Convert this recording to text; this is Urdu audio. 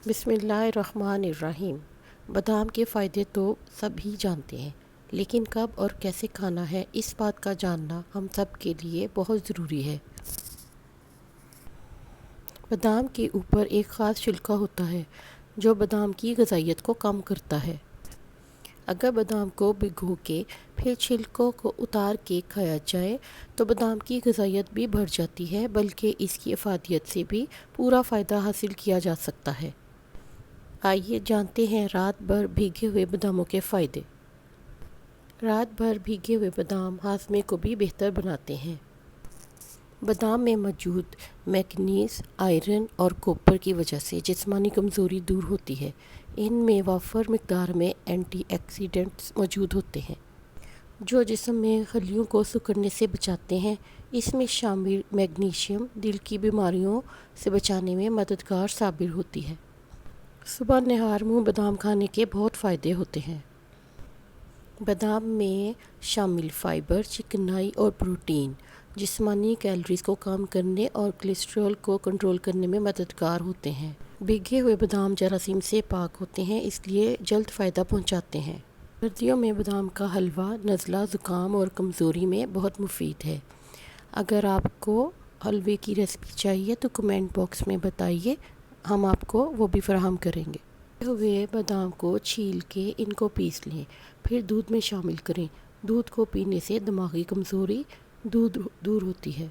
بسم اللہ الرحمن الرحیم۔ بادام کے فائدے تو سبھی جانتے ہیں، لیکن کب اور کیسے کھانا ہے اس بات کا جاننا ہم سب کے لیے بہت ضروری ہے۔ بادام کے اوپر ایک خاص چھلکا ہوتا ہے جو بادام کی غذائیت کو کم کرتا ہے۔ اگر بادام کو بھگو کے پھر چھلکوں کو اتار کے کھایا جائے تو بادام کی غذائیت بھی بڑھ جاتی ہے، بلکہ اس کی افادیت سے بھی پورا فائدہ حاصل کیا جا سکتا ہے۔ آئیے جانتے ہیں رات بھر بھیگے ہوئے باداموں کے فائدے۔ رات بھر بھیگے ہوئے بادام ہاضمے کو بھی بہتر بناتے ہیں۔ بادام میں موجود مینگنیز، آئرن اور کوپر کی وجہ سے جسمانی کمزوری دور ہوتی ہے۔ ان میں وافر مقدار میں اینٹی آکسیڈنٹس موجود ہوتے ہیں جو جسم میں خلیوں کو سکڑنے سے بچاتے ہیں۔ اس میں شامل میگنیشیم دل کی بیماریوں سے بچانے میں مددگار ثابت ہوتی ہے۔ صبح نہار منہ بادام کھانے کے بہت فائدے ہوتے ہیں۔ بادام میں شامل فائبر، چکنائی اور پروٹین جسمانی کیلوریز کو کم کرنے اور کولیسٹرول کو کنٹرول کرنے میں مددگار ہوتے ہیں۔ بھیگے ہوئے بادام جراثیم سے پاک ہوتے ہیں، اس لیے جلد فائدہ پہنچاتے ہیں۔ سردیوں میں بادام کا حلوہ نزلہ، زکام اور کمزوری میں بہت مفید ہے۔ اگر آپ کو حلوے کی ریسپی چاہیے تو کمنٹ باکس میں بتائیے، ہم آپ کو وہ بھی فراہم کریں گے۔ بھیگے ہوئے بادام کو چھیل کے ان کو پیس لیں، پھر دودھ میں شامل کریں۔ دودھ کو پینے سے دماغی کمزوری دور ہوتی ہے۔